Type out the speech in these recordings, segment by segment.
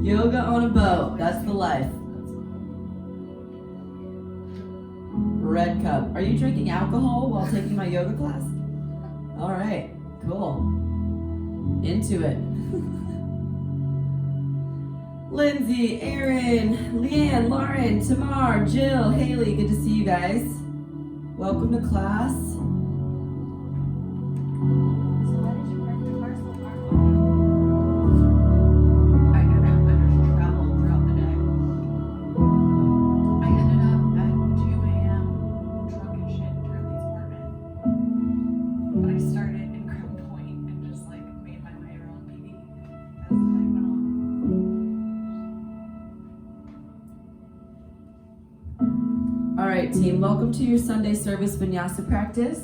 Yoga on a boat, that's the life. Red cup. Are you drinking alcohol while taking my yoga class? All right, cool. Into it. Lindsay, Aaron, Leanne, Lauren, Tamar, Jill, Haley, good to see you guys. Welcome to class. So why did you park your car so far away? I just traveled throughout the day. I ended up at 2 a.m. drunk as shit in Turley's apartment. But I started in Crown Point and just like made my way around PB as the night went on. All right, team, welcome to your Sunday service Vinyasa practice.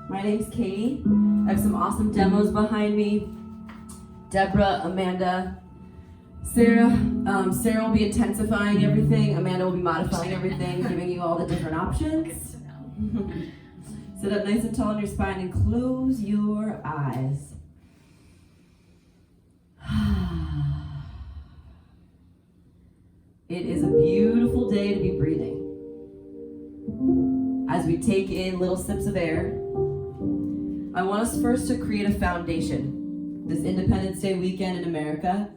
My name's Katie. I have some awesome demos behind me. Deborah, Amanda, Sarah. Sarah will be intensifying everything. Amanda will be modifying everything, giving you all the different options. Sit up nice and tall on your spine and close your eyes. It is a beautiful day to be breathing. As we take in little sips of air, I want us first to create a foundation. This Independence Day weekend in America,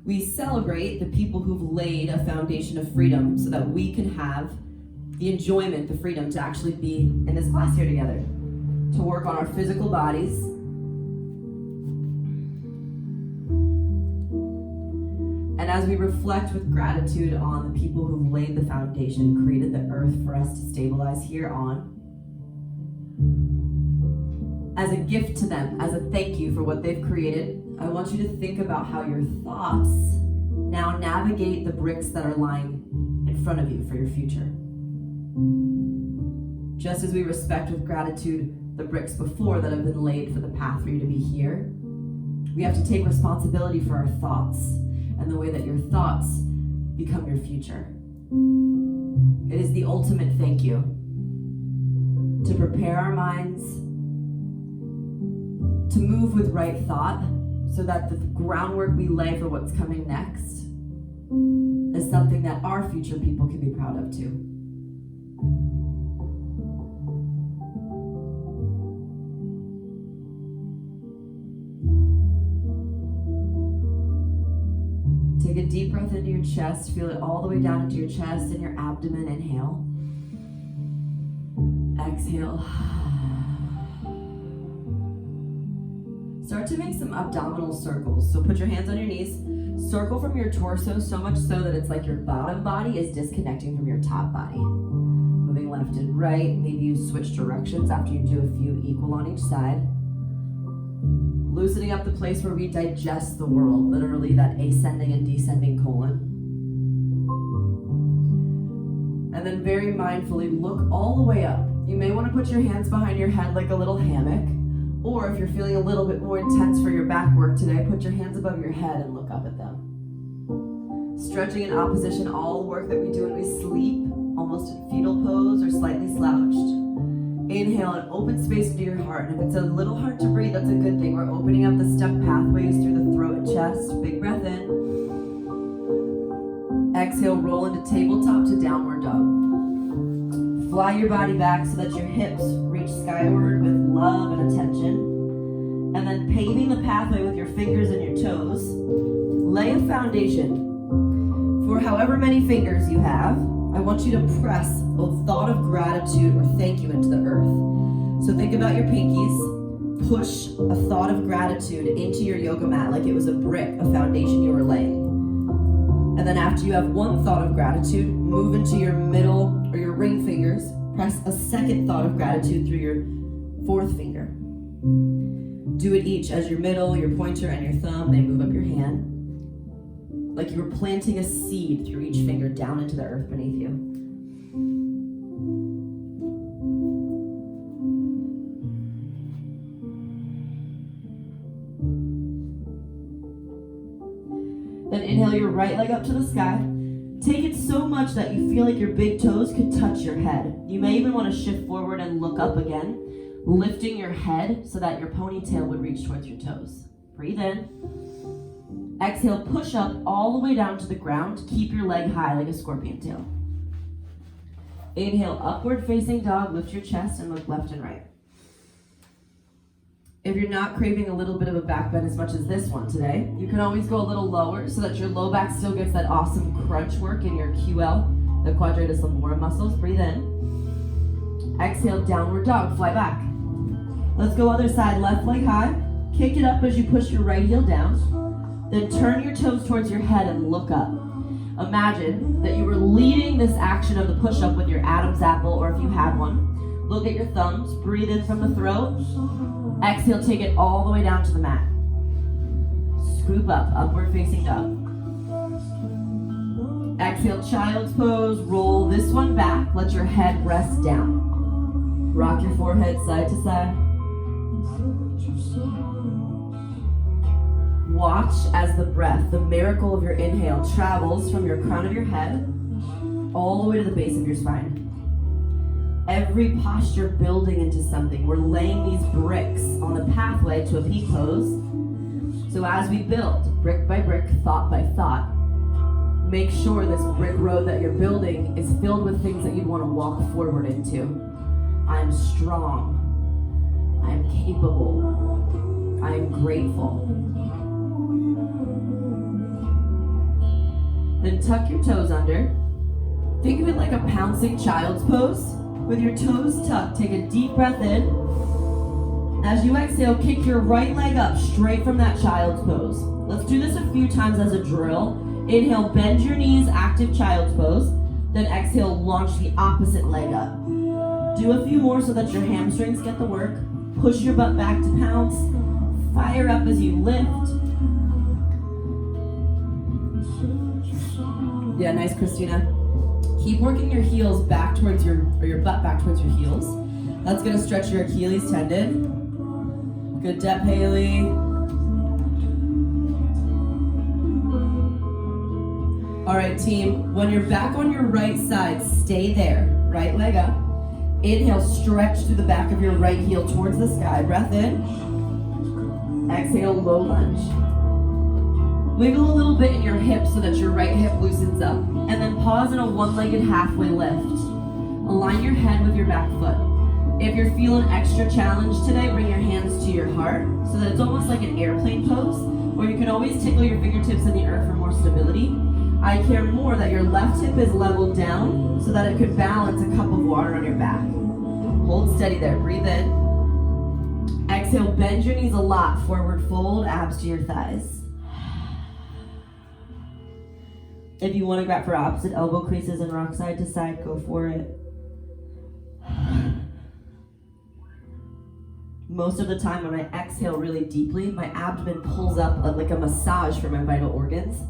we celebrate the people who've laid a foundation of freedom so that we can have the enjoyment, the freedom to actually be in this class here together, to work on our physical bodies. And as we reflect with gratitude on the people who've laid the foundation, created the earth for us to stabilize here on, as a gift to them, as a thank you for what they've created, I want you to think about how your thoughts now navigate the bricks that are lying in front of you for your future. Just as we respect with gratitude the bricks before that have been laid for the path for you to be here, we have to take responsibility for our thoughts and the way that your thoughts become your future. It is the ultimate thank you to prepare our minds to move with right thought so that the groundwork we lay for what's coming next is something that our future people can be proud of too. Take a deep breath into your chest. Feel it all the way down into your chest and your abdomen. Inhale. Exhale. Start to make some abdominal circles. So put your hands on your knees. Circle from your torso so much so that it's like your bottom body is disconnecting from your top body. Moving left and right. Maybe you switch directions after you do a few equal on each side. Loosening up the place where we digest the world, literally that ascending and descending colon. And then very mindfully look all the way up. You may want to put your hands behind your head like a little hammock, or if you're feeling a little bit more intense for your back work today, put your hands above your head and look up at them. Stretching in opposition, all the work that we do when we sleep, almost in fetal pose or slightly slouched. Inhale and open space into your heart. And if it's a little hard to breathe, that's a good thing. We're opening up the step pathways through the throat and chest. Big breath in. Exhale, roll into tabletop to downward dog. Fly your body back so that your hips reach skyward with love and attention. And then paving the pathway with your fingers and your toes, lay a foundation. For however many fingers you have, I want you to press a thought of gratitude or thank you into the earth. So think about your pinkies, push a thought of gratitude into your yoga mat like it was a brick, a foundation you were laying. And then after you have one thought of gratitude, move into your middle or your ring fingers, press a second thought of gratitude through your fourth finger. Do it each as your middle, your pointer, and your thumb, they move up your hand. Like you were planting a seed through each finger down into the earth beneath you. Then inhale your right leg up to the sky. Take it so much that you feel like your big toes could touch your head. You may even want to shift forward and look up again, lifting your head so that your ponytail would reach towards your toes. Breathe in. Exhale, push up all the way down to the ground. Keep your leg high like a scorpion tail. Inhale, upward facing dog. Lift your chest and look left and right. If you're not craving a little bit of a back bend as much as this one today, you can always go a little lower so that your low back still gets that awesome crunch work in your QL, the quadratus lumborum muscles. Breathe in. Exhale, downward dog, fly back. Let's go other side, left leg high. Kick it up as you push your right heel down. Then turn your toes towards your head and look up. Imagine that you were leading this action of the push-up with your Adam's apple, or if you had one. Look at your thumbs, breathe in from the throat. Exhale, take it all the way down to the mat. Scoop up, upward facing dog. Exhale, child's pose, roll this one back, let your head rest down. Rock your forehead side to side. Watch as the breath, the miracle of your inhale, travels from your crown of your head all the way to the base of your spine. Every posture building into something. We're laying these bricks on the pathway to a peak pose. So as we build, brick by brick, thought by thought, make sure this brick road that you're building is filled with things that you'd want to walk forward into. I'm strong. I'm capable. I'm grateful. Then tuck your toes under. Think of it like a pouncing child's pose. With your toes tucked, take a deep breath in. As you exhale, kick your right leg up straight from that child's pose. Let's do this a few times as a drill. Inhale, bend your knees, active child's pose. Then exhale, launch the opposite leg up. Do a few more so that your hamstrings get the work. Push your butt back to pounce. Fire up as you lift. Yeah, nice, Christina. Keep working your heels back towards your butt back towards your heels. That's gonna stretch your Achilles tendon. Good depth, Haley. All right, team, when you're back on your right side, stay there. Right leg up. Inhale, stretch through the back of your right heel towards the sky. Breath in. Exhale, low lunge. Wiggle a little bit in your hips so that your right hip loosens up. And then pause in a one-legged halfway lift. Align your head with your back foot. If you're feeling extra challenged today, bring your hands to your heart so that it's almost like an airplane pose, where you can always tickle your fingertips in the earth for more stability. I care more that your left hip is leveled down so that it could balance a cup of water on your back. Hold steady there, breathe in. Exhale, bend your knees a lot, forward fold, abs to your thighs. If you want to grab for opposite elbow creases and rock side to side, go for it. Most of the time when I exhale really deeply, my abdomen pulls up like a massage for my vital organs.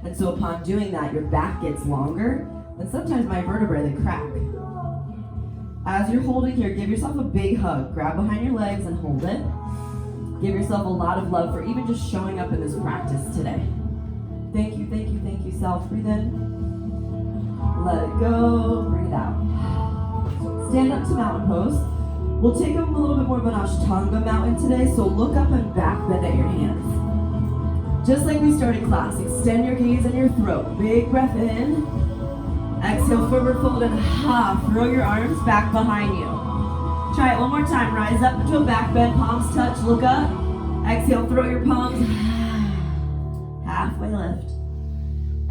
And so upon doing that, your back gets longer, and sometimes my vertebrae, they crack. As you're holding here, give yourself a big hug. Grab behind your legs and hold it. Give yourself a lot of love for even just showing up in this practice today. Thank you, thank you, thank you, self. Breathe in. Let it go. Breathe out. Stand up to mountain pose. We'll take a little bit more of an Ashtanga mountain today, so look up and back bend at your hands. Just like we started class, extend your gaze in your throat. Big breath in. Exhale, forward fold and throw your arms back behind you. Try it one more time. Rise up into a back bend, palms touch, look up. Exhale, throw your palms. Halfway lift.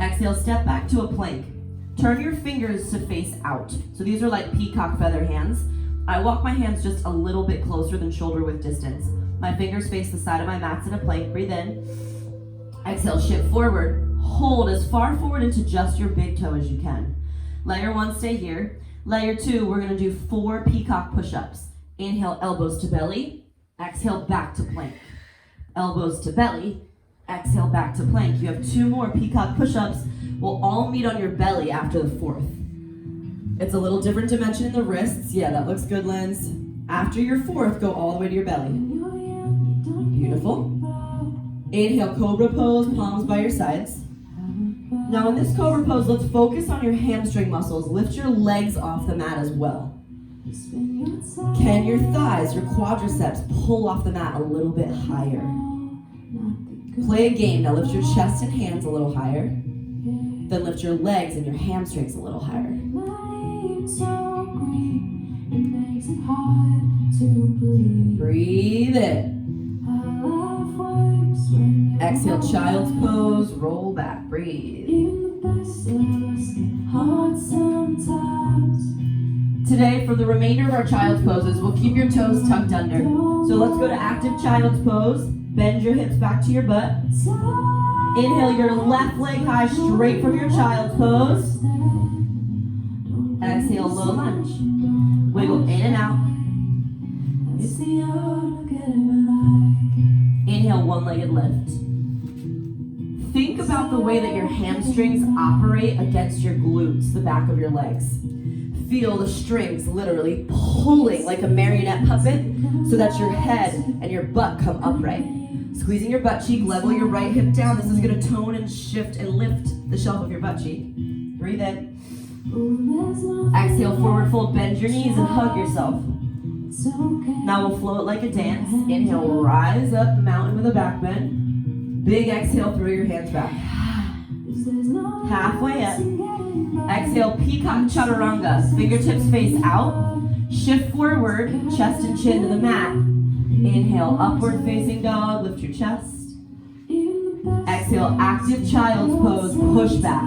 Exhale, step back to a plank. Turn your fingers to face out. So these are like peacock feather hands. I walk my hands just a little bit closer than shoulder width distance. My fingers face the side of my mats in a plank. Breathe in. Exhale, shift forward. Hold as far forward into just your big toe as you can. Layer one, stay here. Layer two, we're gonna do 4 peacock push-ups. Inhale, elbows to belly. Exhale, back to plank. Elbows to belly. Exhale, back to plank. You have 2 more peacock push-ups. We'll all meet on your belly after the 4th. It's a little different dimension in the wrists. Yeah, that looks good, Lens. After your 4th, go all the way to your belly. Beautiful. Inhale, Cobra Pose, palms by your sides. Now in this Cobra Pose, let's focus on your hamstring muscles. Lift your legs off the mat as well. Can your thighs, your quadriceps, pull off the mat a little bit higher? Play a game. Now lift your chest and hands a little higher. Then lift your legs and your hamstrings a little higher. Breathe in. Exhale, child's pose, roll back, breathe. Today, for the remainder of our child's poses, we'll keep your toes tucked under. So let's go to active child's pose. Bend your hips back to your butt. Inhale your left leg high, straight from your child's pose. Exhale, low lunge. Wiggle in and out. Inhale, one-legged lift. Think about the way that your hamstrings operate against your glutes, the back of your legs. Feel the strings literally pulling like a marionette puppet so that your head and your butt come upright. Squeezing your butt cheek, level your right hip down. This is going to tone and shift and lift the shelf of your butt cheek. Breathe in. Exhale, forward fold, bend your knees and hug yourself. Now we'll float like a dance. Inhale, rise up the mountain with a back bend. Big exhale, throw your hands back. Halfway up. Exhale, peacock chaturanga. Fingertips face out. Shift forward, chest and chin to the mat. Inhale, upward facing dog, lift your chest. Exhale, active child's pose, push back.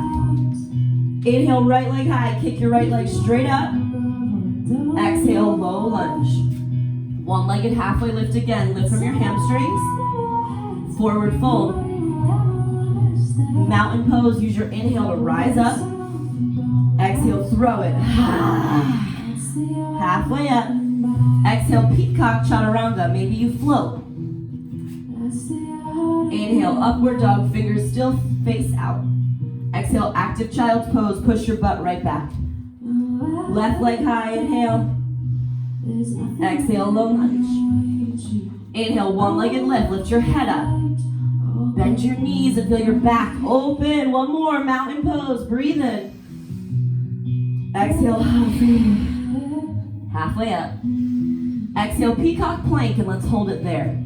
Inhale, right leg high, kick your right leg straight up. Exhale, low lunge. One-legged halfway lift again, lift from your hamstrings. Forward fold. Mountain pose, use your inhale to rise up. Exhale, throw it. Halfway up. Exhale, peacock chaturanga. Maybe you float. Inhale, upward dog, fingers still face out. Exhale, active child's pose. Push your butt right back. Left leg high, inhale. Exhale, low lunge. Inhale, one-legged lift. Lift your head up. Bend your knees and feel your back open. One more, mountain pose. Breathe in. Exhale, halfway up. Exhale, peacock plank, and let's hold it there.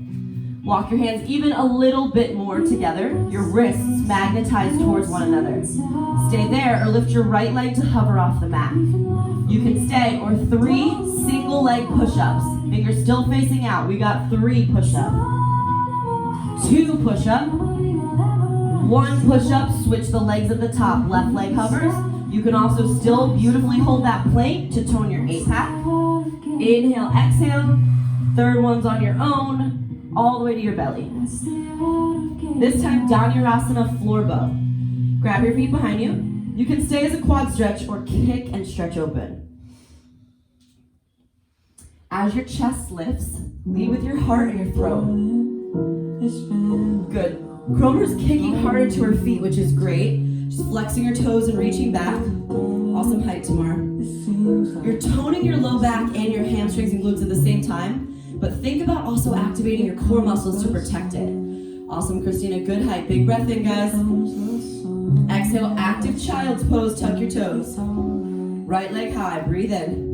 Walk your hands even a little bit more together. Your wrists magnetize towards one another. Stay there or lift your right leg to hover off the mat. You can stay, or 3 single leg push-ups. Fingers still facing out. We got 3 push-ups. 2 push-up. 1 push-up, switch the legs at the top. Left leg hovers. You can also still beautifully hold that plank to tone your APAC. Inhale, exhale. Third one's on your own, all the way to your belly. This time, Dhanurasana floor bow. Grab your feet behind you. You can stay as a quad stretch or kick and stretch open. As your chest lifts, lead with your heart and your throat. Good. Cromer's kicking hard into her feet, which is great. Just flexing your toes and reaching back. Awesome height, Tamar. You're toning your low back and your hamstrings and glutes at the same time, but think about also activating your core muscles to protect it. Awesome, Christina. Good height. Big breath in, guys. Exhale, active child's pose. Tuck your toes. Right leg high. Breathe in.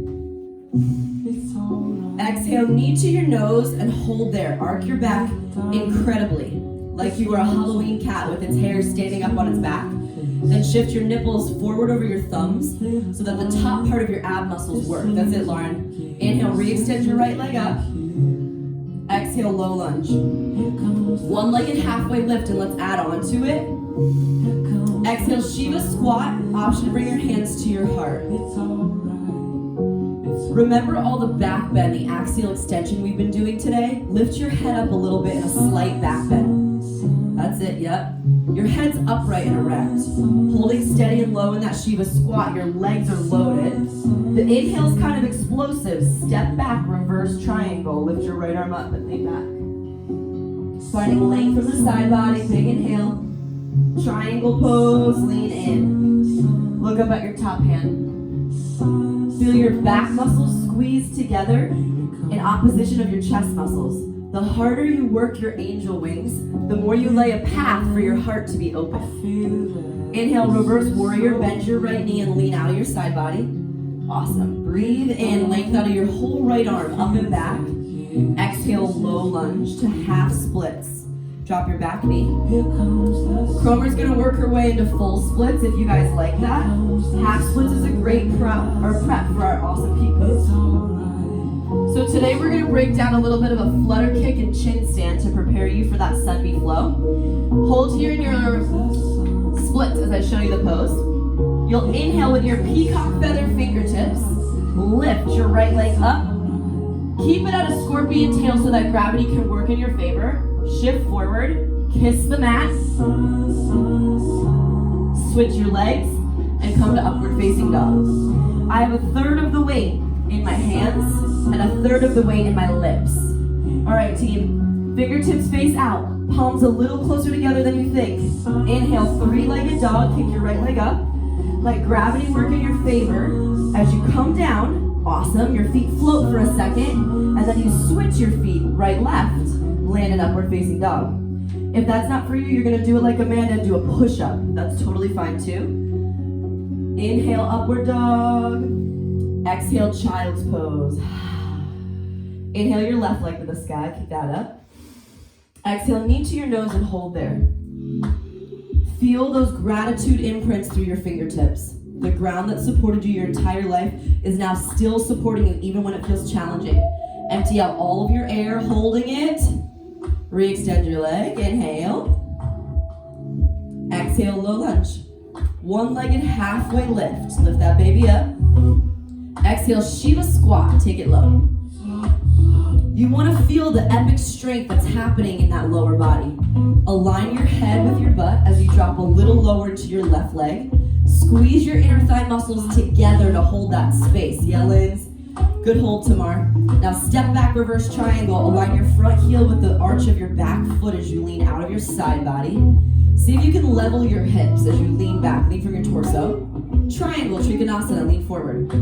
Exhale, knee to your nose and hold there. Arc your back incredibly, like you were a Halloween cat with its hair standing up on its back. Then shift your nipples forward over your thumbs so that the top part of your ab muscles work. That's it, Lauren. Inhale, re-extend your right leg up. Exhale, low lunge. One-legged halfway lift, and let's add on to it. Exhale, Shiva squat. Option to bring your hands to your heart. Remember all the back bend, the axial extension we've been doing today? Lift your head up a little bit in a slight back bend. That's it, yep. Your head's upright and erect. Holding steady and low in that Shiva squat, your legs are loaded. The inhale's kind of explosive. Step back, reverse triangle. Lift your right arm up and lean back. Finding length from the side body, big inhale. Triangle pose, lean in. Look up at your top hand. Feel your back muscles squeeze together in opposition of your chest muscles. The harder you work your angel wings, the more you lay a path for your heart to be open. Inhale, reverse warrior, bend your right knee and lean out of your side body. Awesome. Breathe in, length out of your whole right arm, up and back. Exhale, low lunge to half splits. Drop your back knee. Cromer's gonna work her way into full splits if you guys like that. Half splits is a great prep for our awesome peak pose. So today we're gonna break down a little bit of a flutter kick and chin stand to prepare you for that sunbeam flow. Hold here in your splits as I show you the pose. You'll inhale with your peacock feather fingertips. Lift your right leg up. Keep it at a scorpion tail so that gravity can work in your favor. Shift forward, kiss the mat. Switch your legs and come to upward facing dog. I have a third of the weight in my hands and a third of the weight in my lips. All right, team. Fingertips face out. Palms a little closer together than you think. Inhale, three-legged dog. Kick your right leg up. Let gravity work in your favor. As you come down, awesome. Your feet float for a second, and then you switch your feet right, left. Land in upward facing dog. If that's not for you, you're gonna do it like Amanda and do a push-up. That's totally fine too. Inhale, upward dog. Exhale, child's pose. Inhale your left leg to the sky, kick that up. Exhale, knee to your nose and hold there. Feel those gratitude imprints through your fingertips. The ground that supported you your entire life is now still supporting you even when it feels challenging. Empty out all of your air, holding it. Re-extend your leg, inhale. Exhale, low lunge. One-legged halfway lift. Lift that baby up. Exhale, Shiva squat, take it low. You want to feel the epic strength that's happening in that lower body. Align your head with your butt as you drop a little lower into your left leg. Squeeze your inner thigh muscles together to hold that space. Yeah, Linz? Good hold, Tamar. Now step back, reverse triangle. Align your front heel with the arch of your back foot as you lean out of your side body. See if you can level your hips as you lean back. Lean from your torso. Triangle, Trikonasana, lean forward.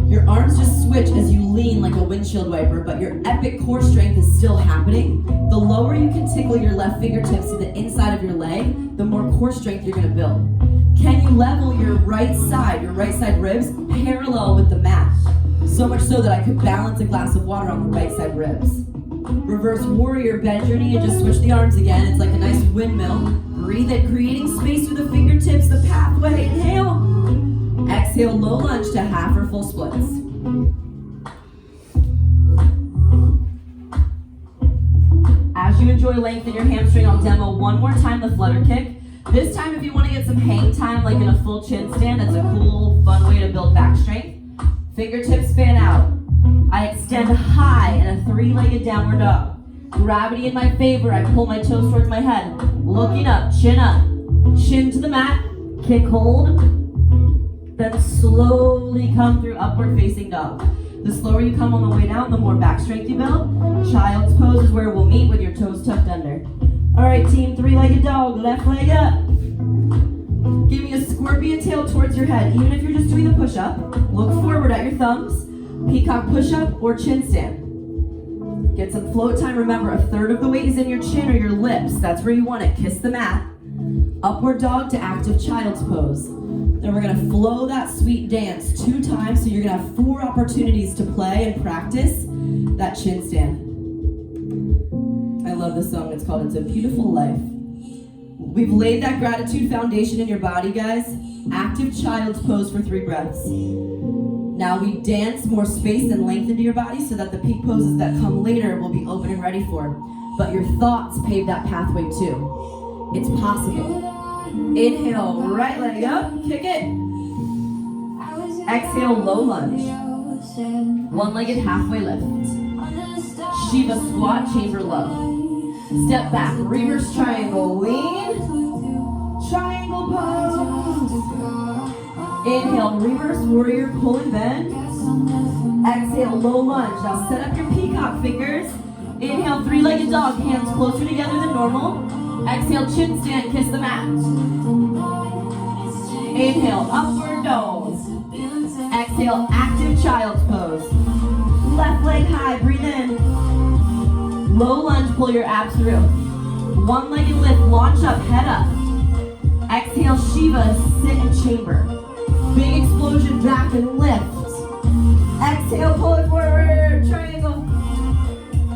Your arms just switch as you lean like a windshield wiper, but your epic core strength is still happening. The lower you can tickle your left fingertips to the inside of your leg, the more core strength you're gonna build. Can you level your right side ribs parallel with the mat? So much so that I could balance a glass of water on the right side ribs. Reverse warrior, bend your knee and just switch the arms again. It's like a nice windmill. Breathe it, creating space through the fingertips, the pathway. Inhale. Exhale, low lunge to half or full splits. As you enjoy length in your hamstring, I'll demo one more time the flutter kick. This time, if you want to get some hang time, like in a full chin stand, that's a cool, fun way to build back strength. Fingertips fan out. I extend high in a three-legged downward dog. Gravity in my favor, I pull my toes towards my head. Looking up, chin to the mat, kick, hold. Then slowly come through upward facing dog. The slower you come on the way down, the more back strength you build. Child's pose is where we'll meet with your toes tucked under. All right, team, three-legged dog, left leg up. Give me a scorpion tail towards your head. Even if you're just doing the push-up, look forward at your thumbs. Peacock push-up or chin stand. Get some float time. Remember, a third of the weight is in your chin or your lips. That's where you want it. Kiss the mat. Upward dog to active child's pose. Then we're gonna flow that sweet dance 2 times, so you're gonna have 4 opportunities to play and practice that chin stand. I love this song. It's called It's a Beautiful Life. We've laid that gratitude foundation in your body, guys. Active child's pose for 3 breaths. Now we dance more space and length into your body so that the peak poses that come later will be open and ready for. But your thoughts pave that pathway too. It's possible. Inhale, right leg up, kick it. Exhale, low lunge. One-legged halfway lift. Shiva squat, chamber low. Step back, reverse triangle, lean. Triangle pose. Inhale, reverse warrior, pull and bend. Exhale, low lunge. Now set up your peacock fingers. Inhale, three-legged dog, hands closer together than normal. Exhale, chin stand, kiss the mat. Inhale, upward dog. Exhale, active child's pose. Left leg high, breathe in. Low lunge, pull your abs through. One-legged lift, launch up, head up. Exhale, Shiva, sit in chamber. Big explosion, back and lift. Exhale, pull it forward, triangle.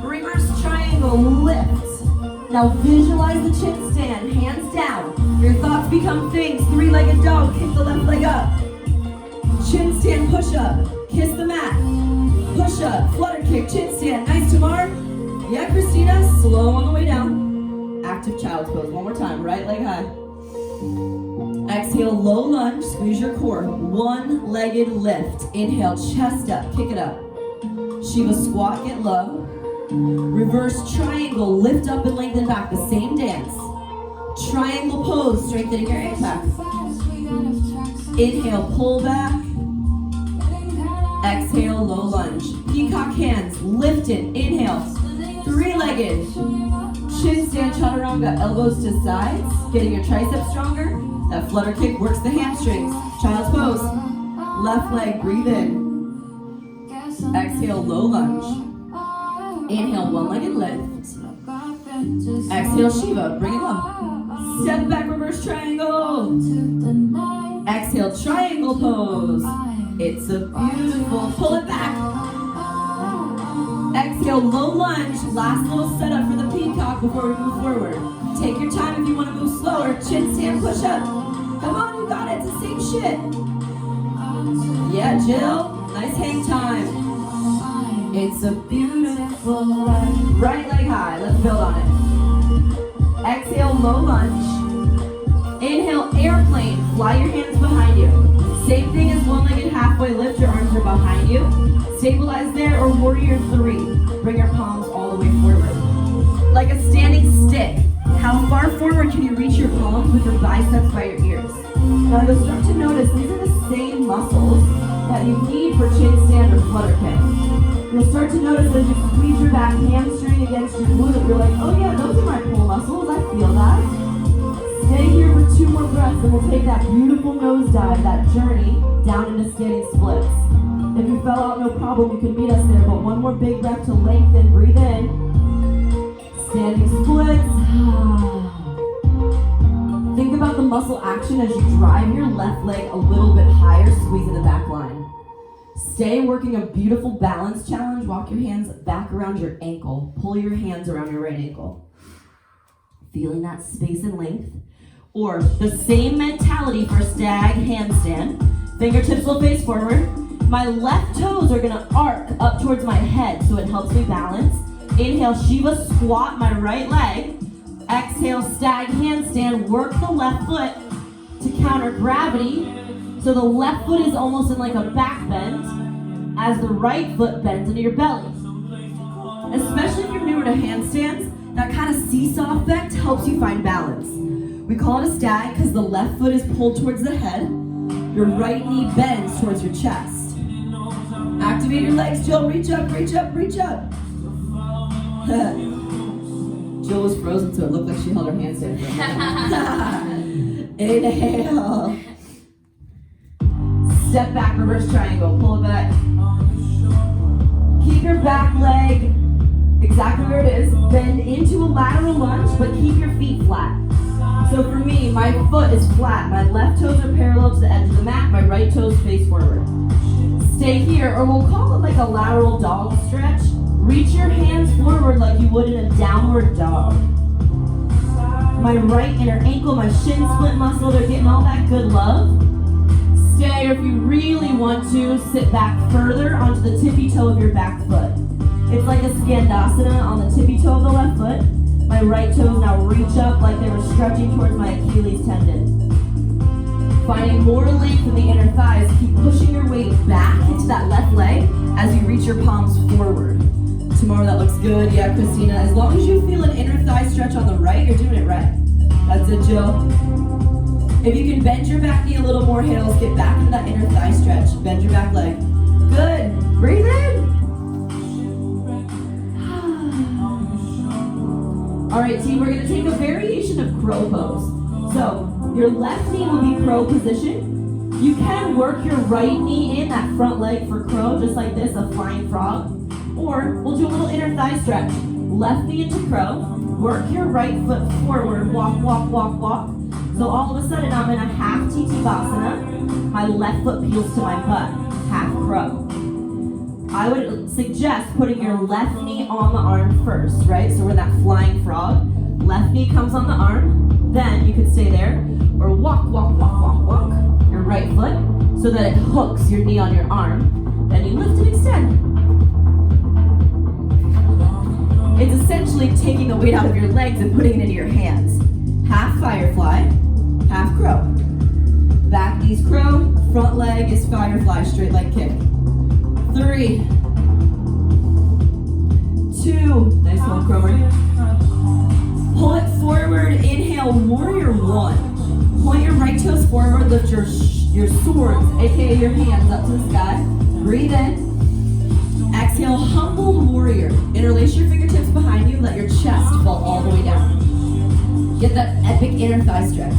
Reverse triangle, lift. Now visualize the chin stand, hands down. Your thoughts become things. Three-legged dog, kick the left leg up. Chin stand, push up, kiss the mat. Push up, flutter kick, chin stand. Nice, Tamar. Yeah, Christina, slow on the way down. Active child's pose, one more time, right leg high. Exhale, low lunge, squeeze your core. One-legged lift. Inhale, chest up, kick it up. Shiva squat, get low. Reverse triangle, lift up and lengthen back, the same dance. Triangle pose, strengthening your impact. Inhale, pull back. Exhale, low lunge. Peacock hands, lifted, inhale. Three-legged. Chin stand, chaturanga, elbows to sides, getting your triceps stronger. That flutter kick works the hamstrings. Child's pose. Left leg, breathe in. Exhale, low lunge. Inhale, one-legged lift. Exhale, Shiva, bring it up. Step back, reverse triangle. Exhale, triangle pose. It's a beautiful, pull it back. Exhale, low lunge. Last little setup for the peacock before we move forward. Take your time if you want to move slower. Chin stand, push up. Come on, you got it, it's the same shit. Yeah, Jill, nice hang time. It's a beautiful life. Right leg high, let's build on it. Exhale, low lunge. Inhale, airplane, fly your hands behind you. Same thing as one-legged halfway lift, your arms are behind you. Stabilize there, or warrior three. Bring your palms all the way forward. Like a standing stick. How far forward can you reach your palms with your biceps by your ears? Now you'll start to notice these are the same muscles that you need for chin stand or flutter kick. You'll start to notice as you squeeze your back hamstring against your glute, you're like, oh yeah, those are my pull muscles, I feel that. Stay here for 2 more breaths and we'll take that beautiful nosedive, that journey down into standing splits. If you fell out, no problem, you can meet us there, but one more big breath to lengthen, breathe in. Standing splits. Think about the muscle action as you drive your left leg a little bit higher, squeezing the back line. Stay working a beautiful balance challenge. Walk your hands back around your ankle. Pull your hands around your right ankle. Feeling that space and length. Or the same mentality for stag handstand. Fingertips will face forward. My left toes are gonna arc up towards my head so it helps me balance. Inhale, Shiva squat my right leg. Exhale, stag handstand. Work the left foot to counter gravity. So the left foot is almost in like a back bend as the right foot bends into your belly. Especially if you're newer to handstands, that kind of seesaw effect helps you find balance. We call it a stag because the left foot is pulled towards the head. Your right knee bends towards your chest. Activate your legs, Jill. Reach up, reach up, reach up. Jill was frozen, so it looked like she held her handstand for a minute. Inhale. Step back, reverse triangle. Pull it back. Keep your back leg exactly where it is. Bend into a lateral lunge, but keep your feet flat. So for me, my foot is flat. My left toes are parallel to the edge of the mat. My right toes face forward. Stay here, or we'll call it like a lateral dog stretch. Reach your hands forward like you would in a downward dog. My right inner ankle, my shin split muscle, they're getting all that good love. Stay, or if you really want to, sit back further onto the tippy toe of your back foot. It's like a skandasana on the tippy toe of the left foot. My right toes now reach up like they were stretching towards my Achilles tendon. Finding more length in the inner thighs, keep pushing your weight back into that left leg as you reach your palms forward. Tomorrow that looks good, yeah, Christina. As long as you feel an inner thigh stretch on the right, you're doing it right. That's it, Jill. If you can bend your back knee a little more, Hales, get back into that inner thigh stretch. Bend your back leg. Good. Breathe in. All right, team, we're gonna take a variation of crow pose. So your left knee will be crow position. You can work your right knee in that front leg for crow, just like this, a flying frog. Or we'll do a little inner thigh stretch. Left knee into crow. Work your right foot forward. Walk, walk, walk, walk. So all of a sudden I'm in a half Tadasana. My left foot peels to my butt. Half crow. I would suggest putting your left knee on the arm first, right? So we're that flying frog. Left knee comes on the arm. Then you can stay there or walk, walk, walk, walk, walk your right foot so that it hooks your knee on your arm. Then you lift and extend. It's essentially taking the weight out of your legs and putting it into your hands. Half firefly, half crow. Back knee's crow, front leg is firefly, straight leg kick. 3, 2, nice one, crower. Pull it forward, inhale, warrior 1. Point your right toes forward, lift your swords, aka your hands up to the sky. Breathe in. Exhale, humble warrior. Interlace your fingertips behind you, let your chest fall all the way down. Get that epic inner thigh stretch.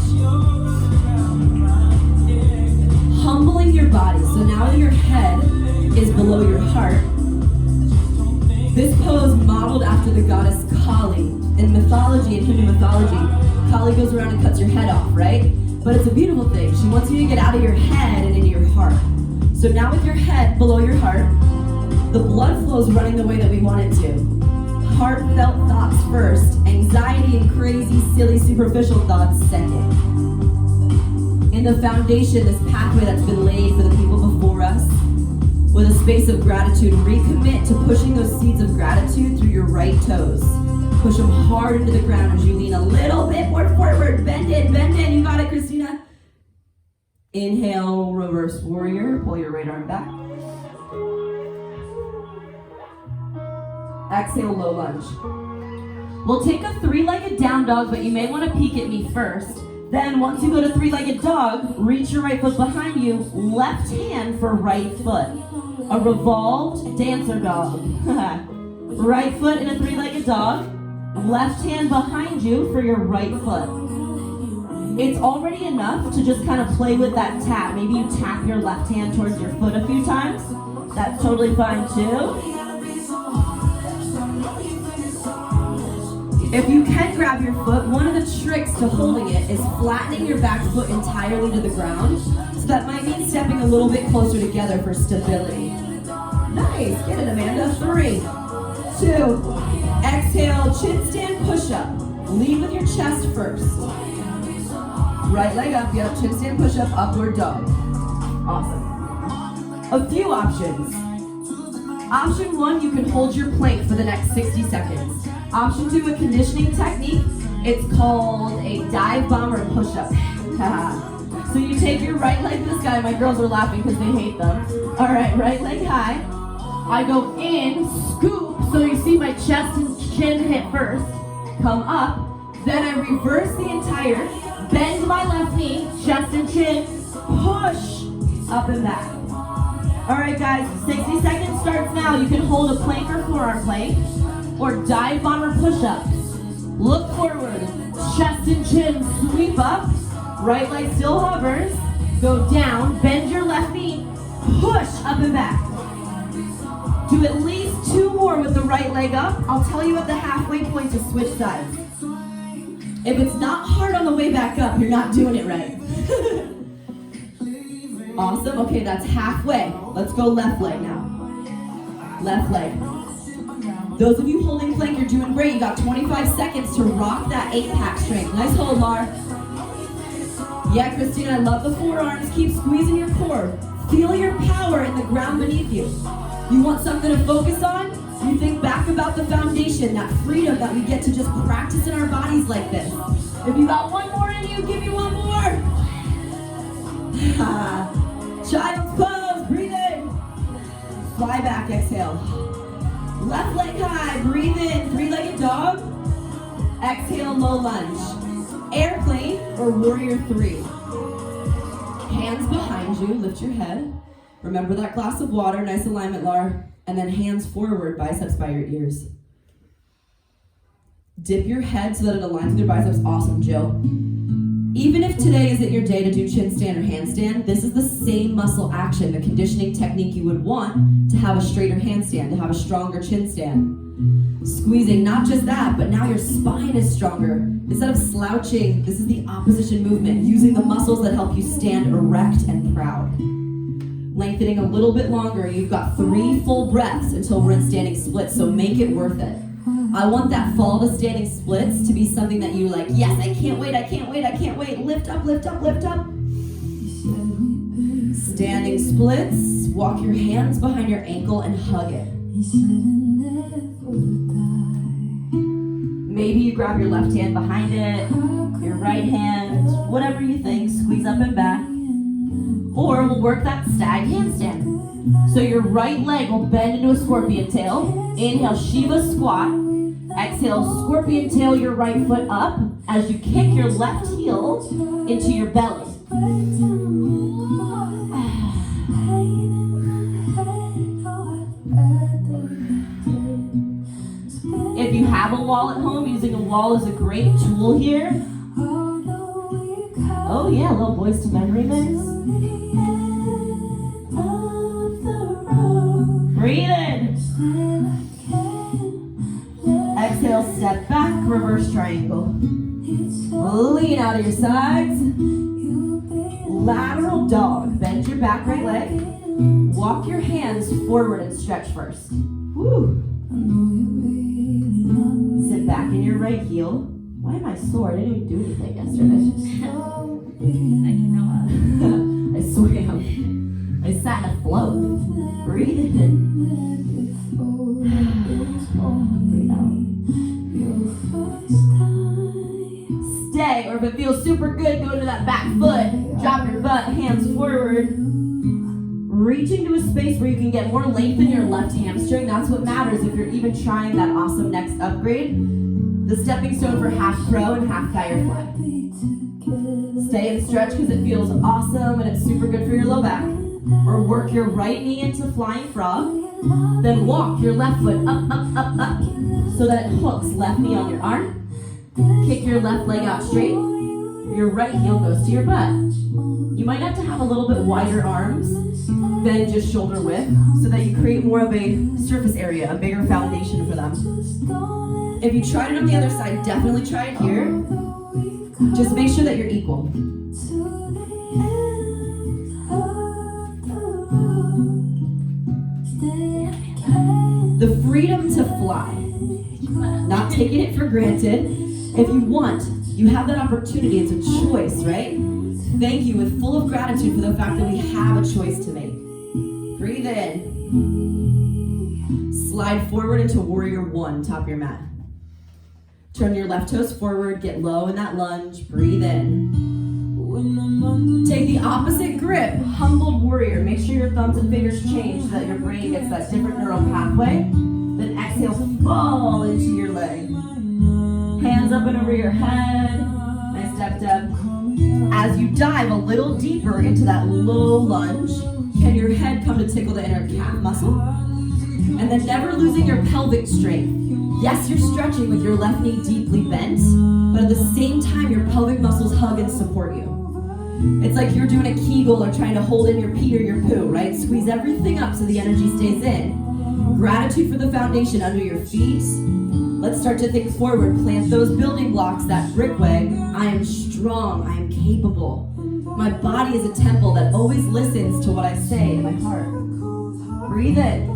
Humbling your body, so now that your head is below your heart. This pose modeled after the goddess Kali. In mythology, in Hindu mythology, Kali goes around and cuts your head off, right? But it's a beautiful thing. She wants you to get out of your head and into your heart. So now with your head below your heart, the blood flow is running the way that we want it to. Heartfelt thoughts first, anxiety and crazy, silly, superficial thoughts second. In the foundation, this pathway that's been laid for the people before us, with a space of gratitude, recommit to pushing those seeds of gratitude through your right toes. Push them hard into the ground as you lean a little bit more forward. Bend in, you got it, Christina. Inhale, reverse warrior, pull your right arm back. Exhale, low lunge. We'll take a 3-legged down dog, but you may want to peek at me first. Then once you go to 3-legged dog, reach your right foot behind you, left hand for right foot. A revolved dancer dog. Right foot in a 3-legged dog, left hand behind you for your right foot. It's already enough to just kind of play with that tap. Maybe you tap your left hand towards your foot a few times. That's totally fine too. If you can grab your foot, one of the tricks to holding it is flattening your back foot entirely to the ground. So that might mean stepping a little bit closer together for stability. Nice, get it, Amanda. 3, 2, exhale, chin stand push-up. Lead with your chest first. Right leg up, yep, chin stand push-up, upward dog. Awesome. A few options. Option 1, you can hold your plank for the next 60 seconds. Option 2, a conditioning technique. It's called a dive bomber push-up. So you take your right leg to the sky. My girls are laughing because they hate them. All right, right leg high. I go in, scoop, so you see my chest and chin hit first. Come up. Then I reverse the entire, bend my left knee, chest and chin, push, up and back. All right, guys, 60 seconds starts now. You can hold a plank or forearm plank, or dive bomber push-ups. Look forward, chest and chin, sweep up, right leg still hovers, go down, bend your left knee, push up and back. Do at least 2 more with the right leg up. I'll tell you at the halfway point to switch sides. If it's not hard on the way back up, you're not doing it right. Awesome, okay, that's halfway. Let's go left leg now. Left leg. Those of you holding plank, you're doing great. You got 25 seconds to rock that 8-pack strength. Nice hold, Lar. Yeah, Christina, I love the forearms. Keep squeezing your core. Feel your power in the ground beneath you. You want something to focus on? You think back about the foundation, that freedom that we get to just practice in our bodies like this. If you got one more in you, give me one more. Child's pose, breathe in. Fly back, exhale. Left leg high, breathe in, 3-legged dog. Exhale, low lunge. Airplane or warrior 3. Hands behind you, lift your head. Remember that glass of water, nice alignment, Lar. And then hands forward, biceps by your ears. Dip your head so that it aligns with your biceps. Awesome, Jill. Even if today isn't your day to do chin stand or handstand, this is the same muscle action, the conditioning technique you would want to have a straighter handstand, to have a stronger chin stand. Squeezing, not just that, but now your spine is stronger. Instead of slouching, this is the opposition movement, using the muscles that help you stand erect and proud. Lengthening a little bit longer. You've got 3 full breaths until we're in standing split, so make it worth it. I want that fall to standing splits to be something that you like, yes, I can't wait, I can't wait, I can't wait. Lift up, lift up, lift up. Standing splits, walk your hands behind your ankle and hug it. Maybe you grab your left hand behind it, your right hand, whatever you think, squeeze up and back. Or we'll work that stag handstand. So your right leg will bend into a scorpion tail. Inhale, Shiva squat. Exhale, scorpion tail your right foot up as you kick your left heel into your belly. If you have a wall at home, using a wall is a great tool here. Oh yeah, little Boys to Men remix. Breathe in. Exhale, step back, reverse triangle. Lean out of your sides. Lateral dog. Bend your back right leg. Walk your hands forward and stretch first. Woo. Sit back in your right heel. Why am I sore? I didn't even do anything yesterday. I swam. I sat in a float. Breathe in. Breathe out. Stay, or if it feels super good, go to that back foot. Drop your butt, hands forward. Reaching to a space where you can get more length in your left hamstring. That's what matters if you're even trying that awesome next upgrade. The stepping stone for half crow and half firefly. Stay and stretch because it feels awesome and it's super good for your low back. Or work your right knee into flying frog. Then walk your left foot up, up, up, up. So that it hooks left knee on your arm. Kick your left leg out straight. Your right heel goes to your butt. You might have to have a little bit wider arms than just shoulder width so that you create more of a surface area, a bigger foundation for them. If you tried it on the other side, definitely try it here. Just make sure that you're equal. The freedom to fly. Not taking it for granted. If you want, you have that opportunity. It's a choice, right? Thank you with full of gratitude for the fact that we have a choice to make. Breathe in. Slide forward into warrior one, top of your mat. Turn your left toes forward, get low in that lunge, breathe in. Take the opposite grip, humbled warrior. Make sure your thumbs and fingers change so that your brain gets that different neural pathway. Then exhale, fall into your leg. Hands up and over your head. Nice step, step. As you dive a little deeper into that low lunge, can your head come to tickle the inner calf muscle? And then never losing your pelvic strength. Yes, you're stretching with your left knee deeply bent, but at the same time, your pelvic muscles hug and support you. It's like you're doing a Kegel or trying to hold in your pee or your poo, right? Squeeze everything up so the energy stays in. Gratitude for the foundation under your feet. Let's start to think forward. Plant those building blocks, that brickway. I am strong. I am capable. My body is a temple that always listens to what I say in my heart. Breathe in.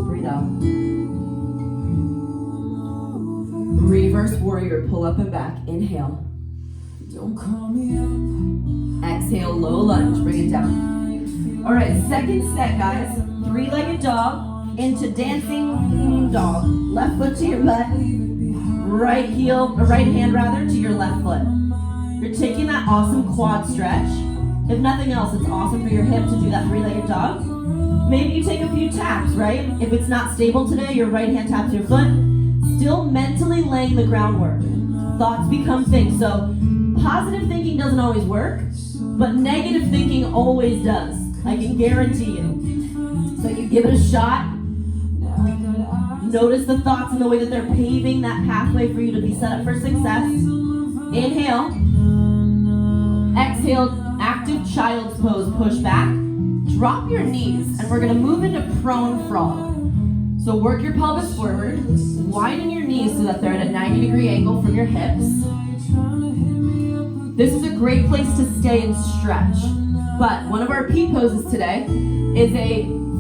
Breathe out. Reverse warrior, pull up and back. Inhale. Exhale, low lunge, bring it down. All right, second set, guys. Three-legged dog into dancing dog. Left foot to your butt. Right hand to your left foot. You're taking that awesome quad stretch. If nothing else, it's awesome for your hip to do that three-legged dog. Maybe you take a few taps, right? If it's not stable today, your right hand taps your foot. Still mentally laying the groundwork. Thoughts become things. So positive thinking doesn't always work, but negative thinking always does. I can guarantee you. So you give it a shot. Notice the thoughts and the way that they're paving that pathway for you to be set up for success. Inhale. Exhale, active child's pose, push back. Drop your knees, and we're gonna move into prone frog. So work your pelvis forward, widen your knees so that they're at a 90-degree angle from your hips. This is a great place to stay and stretch. But one of our P poses today is a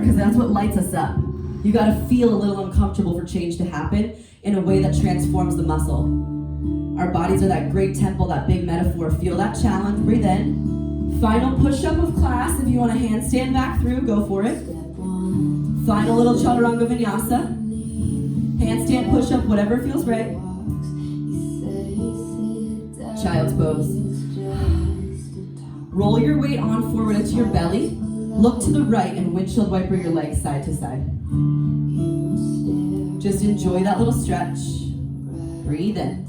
because that's what lights us up. You gotta feel a little uncomfortable for change to happen in a way that transforms the muscle. Our bodies are that great temple, that big metaphor. Feel that challenge, breathe in. Final push-up of class. If you want a handstand back through, go for it. Final little chaturanga vinyasa. Handstand push-up, whatever feels right. Child's pose. Roll your weight on forward into your belly. Look to the right and windshield wiper your legs side to side. Just enjoy that little stretch. Breathe in.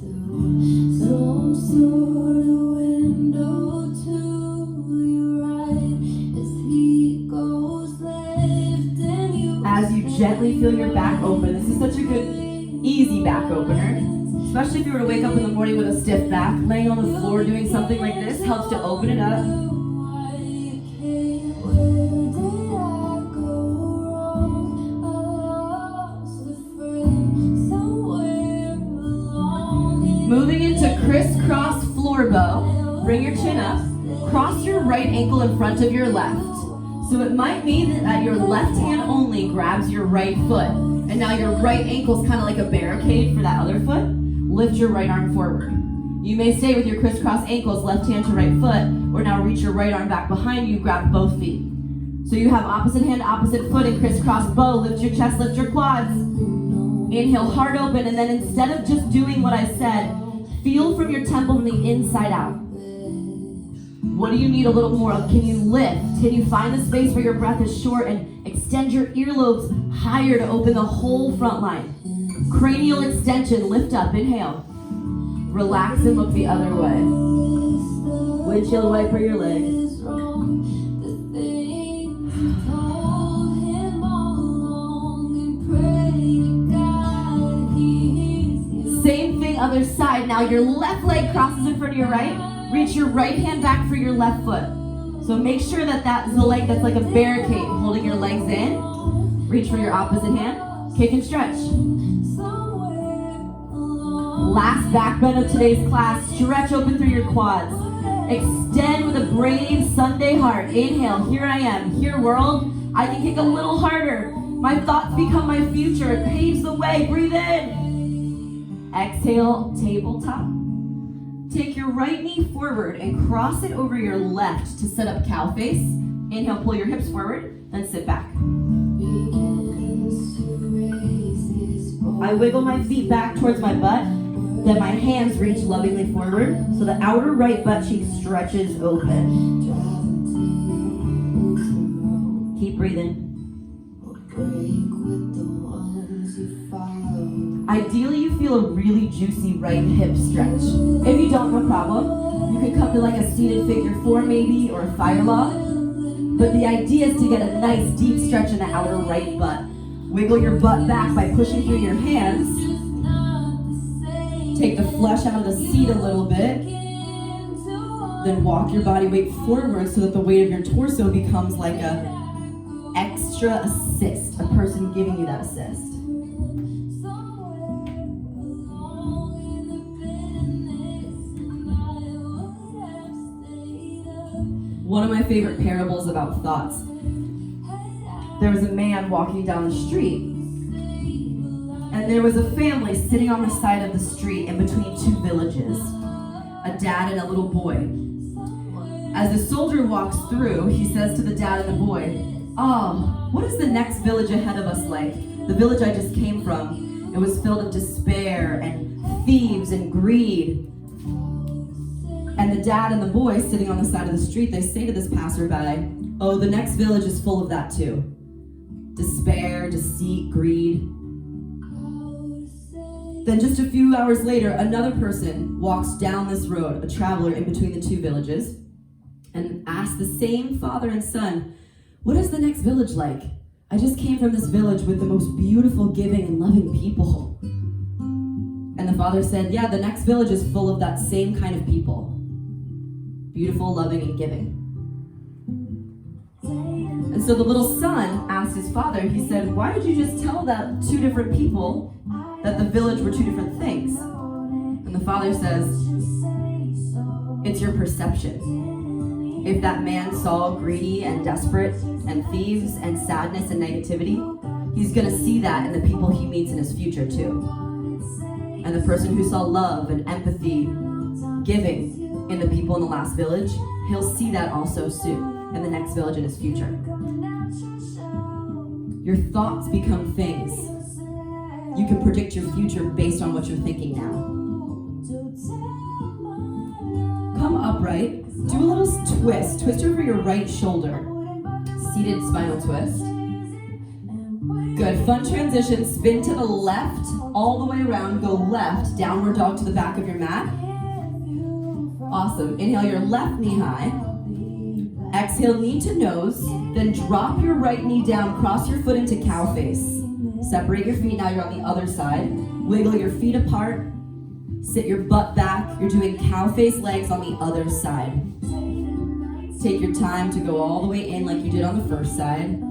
As you gently feel your back open, this is such a good, easy back opener. Especially if you were to wake up in the morning with a stiff back, laying on the floor doing something like this helps to open it up. Moving into crisscross floor bow, bring your chin up, cross your right ankle in front of your left. So it might mean that your left hand only grabs your right foot, and now your right ankle's kind of like a barricade for that other foot. Lift your right arm forward. You may stay with your crisscross ankles, left hand to right foot, or now reach your right arm back behind you, grab both feet. So you have opposite hand, opposite foot, and crisscross bow. Lift your chest, lift your quads. Inhale, heart open, and then instead of just doing what I said, feel from your temple from the inside out. What do you need a little more of? Can you lift? Can you find the space where your breath is short and extend your earlobes higher to open the whole front line? Cranial extension, lift up, inhale. Relax and look the other way. Windshield wiper your legs. Same thing, other side. Now your left leg crosses in front of your right. Reach your right hand back for your left foot. So make sure that that's the leg that's like a barricade, holding your legs in. Reach for your opposite hand. Kick and stretch. Last back bend of today's class. Stretch open through your quads. Extend with a brave Sunday heart. Inhale, here I am. Here world, I can kick a little harder. My thoughts become my future. It paves the way. Breathe in. Exhale, tabletop. Take your right knee forward and cross it over your left to set up cow face. Inhale, pull your hips forward, then sit back. I wiggle my feet back towards my butt, then my hands reach lovingly forward, so the outer right butt cheek stretches open. Keep breathing. Ideally, you feel a really juicy right hip stretch. If you don't, no problem. You can come to like a seated figure four maybe, or a fire log. But the idea is to get a nice deep stretch in the outer right butt. Wiggle your butt back by pushing through your hands. Take the flesh out of the seat a little bit. Then walk your body weight forward so that the weight of your torso becomes like a extra assist, a person giving you that assist. One of my favorite parables about thoughts. There was a man walking down the street, and there was a family sitting on the side of the street in between two villages, a dad and a little boy. As the soldier walks through, he says to the dad and the boy, "Oh, what is the next village ahead of us like? The village I just came from. It was filled with despair and thieves and greed." And the dad and the boy sitting on the side of the street, they say to this passerby, "Oh, the next village is full of that too. Despair, deceit, greed." Then just a few hours later, another person walks down this road, a traveler in between the two villages, and asks the same father and son, "What is the next village like? I just came from this village with the most beautiful, giving, and loving people." And the father said, "Yeah, the next village is full of that same kind of people. Beautiful, loving, and giving." And so the little son asked his father, he said, "Why did you just tell that two different people that the village were two different things?" And the father says, "It's your perception. If that man saw greedy and desperate and thieves and sadness and negativity, he's going to see that in the people he meets in his future too. And the person who saw love and empathy, giving in the people in the last village, he'll see that also soon in the next village in his future." Your thoughts become things. You can predict your future based on what you're thinking now. come upright, do a little twist. Twist over your right shoulder. Seated spinal twist. Good, fun transition. Spin to the left, all the way around. Go left, downward dog to the back of your mat. Awesome. Inhale your left knee high. Exhale, knee to nose. Then drop your right knee down, cross your foot into cow face. Separate your feet, now you're on the other side. Wiggle your feet apart. Sit your butt back. You're doing cow face legs on the other side. Take your time to go all the way in like you did on the first side.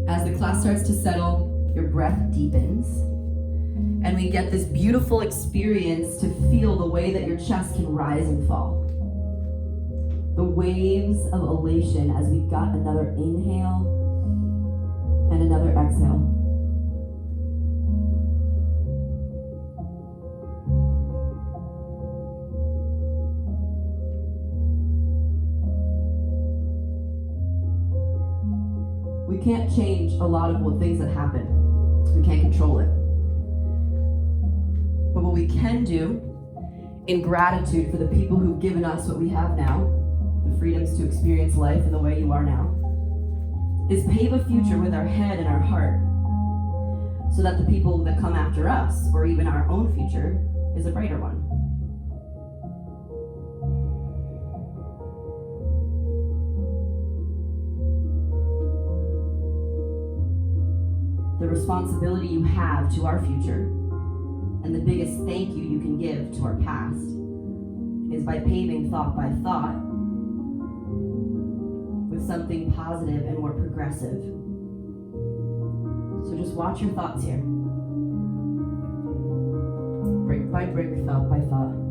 As the class starts to settle, your breath deepens. And we get this beautiful experience to feel the way that your chest can rise and fall. The waves of elation as we got another inhale and another exhale. We can't change a lot of what things that happen. We can't control it. But what we can do, in gratitude for the people who've given us what we have now, the freedoms to experience life in the way you are now, is pave a future with our head and our heart, so that the people that come after us, or even our own future, is a brighter one. The responsibility you have to our future, and the biggest thank you can give to our past, is by paving thought by thought with something positive and more progressive. So just watch your thoughts here. Break by break, thought by thought.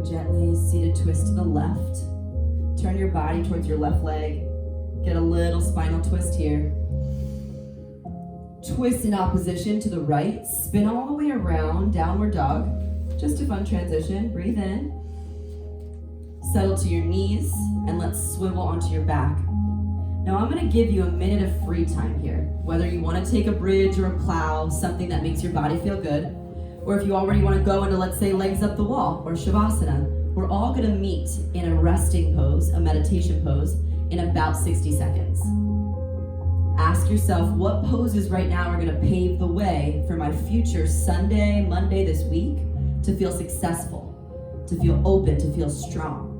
Gently seated twist to the left. Turn your body towards your left leg. Get a little spinal twist here. Twist in opposition to the right. Spin all the way around, downward dog. Just a fun transition. Breathe in. Settle to your knees and let's swivel onto your back. Now I'm going to give you a minute of free time here. Whether you want to take a bridge or a plow, something that makes your body feel good, or if you already want to go into, let's say, legs up the wall or Shavasana, we're all going to meet in a resting pose, a meditation pose, in about 60 seconds. Ask yourself, what poses right now are going to pave the way for my future Sunday, Monday this week to feel successful, to feel open, to feel strong?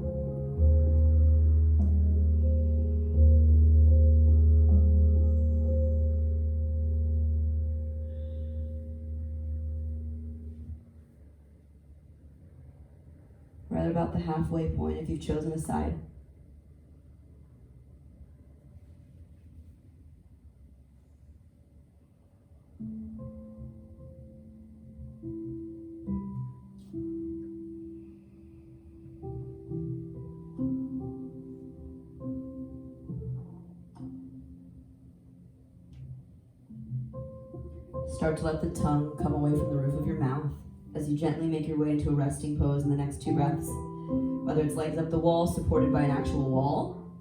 Right about the halfway point if you've chosen a side. Start to let the tongue come away from the roof of your mouth as you gently make your way into a resting pose in the next 2 breaths. Whether it's legs up the wall supported by an actual wall,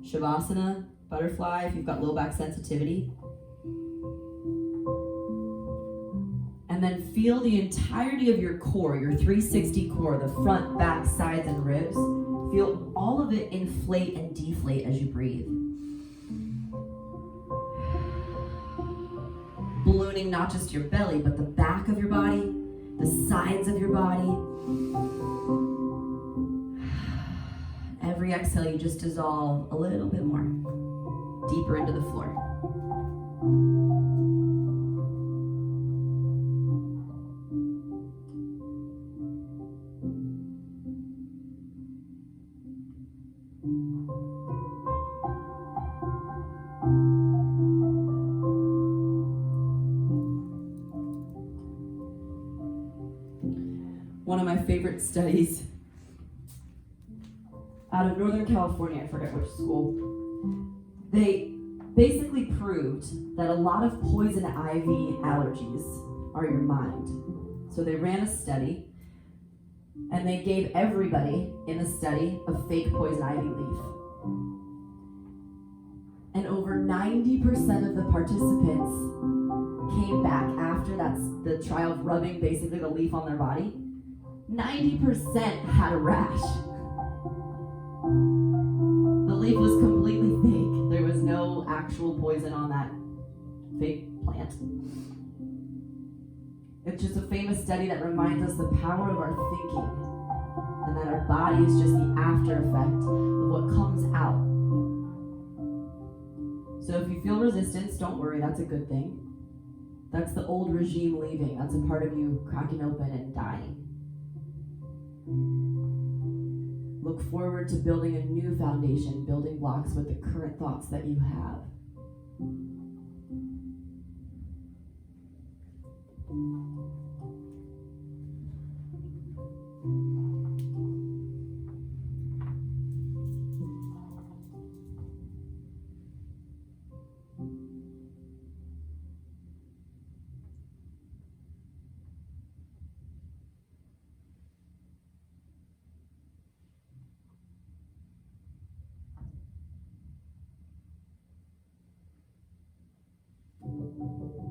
Shavasana, butterfly if you've got low back sensitivity. And then feel the entirety of your core, your 360 core, the front, back, sides, and ribs. Feel all of it inflate and deflate as you breathe. Ballooning not just your belly, but the back of your body, the sides of your body. Every exhale, you just dissolve a little bit more, deeper into the floor. favorite studies out of Northern California, I forget which school. They basically proved that a lot of poison ivy allergies are your mind. So they ran a study, and they gave everybody in the study a fake poison ivy leaf. And over 90% of the participants came back after the trial of rubbing basically the leaf on their body. 90% had a rash. The leaf was completely fake. There was no actual poison on that fake plant. It's just a famous study that reminds us the power of our thinking, and that our body is just the after effect of what comes out. So if you feel resistance, don't worry, that's a good thing. That's the old regime leaving. That's a part of you cracking open and dying. Look forward to building a new foundation, building blocks with the current thoughts that you have.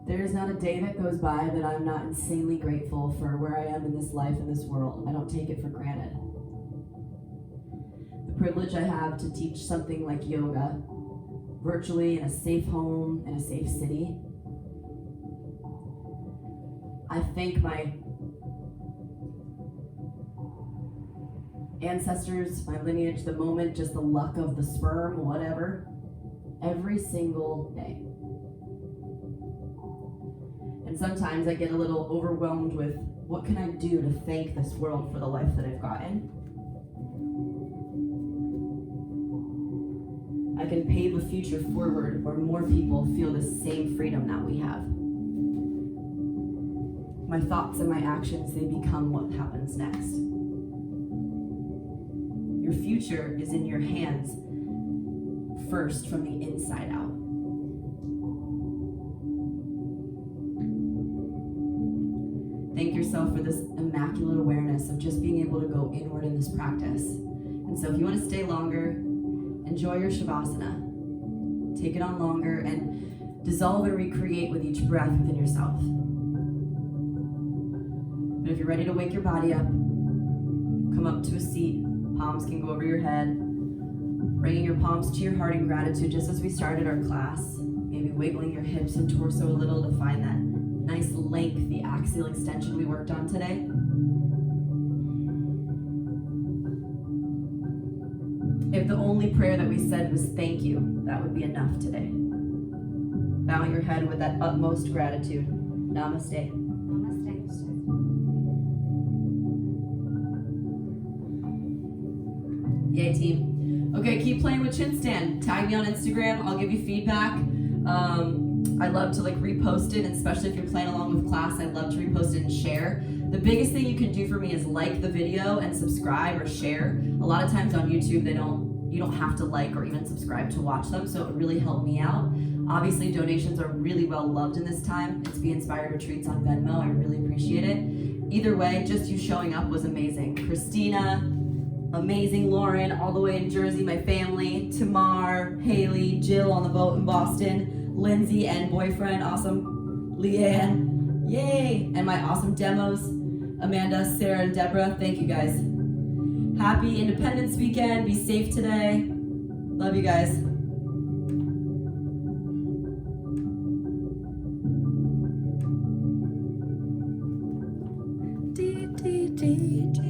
There is not a day that goes by that I'm not insanely grateful for where I am in this life, in this world. I don't take it for granted. The privilege I have to teach something like yoga, virtually in a safe home, in a safe city. I thank my ancestors, my lineage, the moment, just the luck of the sperm, whatever, every single day. And sometimes I get a little overwhelmed with what can I do to thank this world for the life that I've gotten? I can pave a future forward where more people feel the same freedom that we have. My thoughts and my actions, they become what happens next. Your future is in your hands first, from the inside out. Thank yourself for this immaculate awareness of just being able to go inward in this practice. And so if you want to stay longer, enjoy your Shavasana. Take it on longer and dissolve and recreate with each breath within yourself. But if you're ready to wake your body up, come up to a seat. Palms can go over your head. Bringing your palms to your heart in gratitude, just as we started our class. Maybe wiggling your hips and torso a little to find that nice length, the axial extension we worked on today. If the only prayer that we said was thank you, that would be enough today. Bow your head with that utmost gratitude. Namaste. Yay, team. Okay, keep playing with Chinstand. Tag me on Instagram. I'll give you feedback. I love to repost it, and especially if you're playing along with class, I love to repost it and share. The biggest thing you can do for me is like the video and subscribe or share. A lot of times on YouTube, you don't have to like or even subscribe to watch them, so it would really help me out. Obviously, donations are really well loved in this time. It's Be Inspired Retreats on Venmo. I really appreciate it. Either way, just you showing up was amazing. Christina, amazing. Lauren, all the way in Jersey, my family. Tamar, Haley, Jill on the boat in Boston. Lindsay and boyfriend, awesome. Leanne, yay! And my awesome demos, Amanda, Sarah, and Deborah. Thank you guys. Happy Independence Weekend. Be safe today. Love you guys. Dee, dee, dee, dee.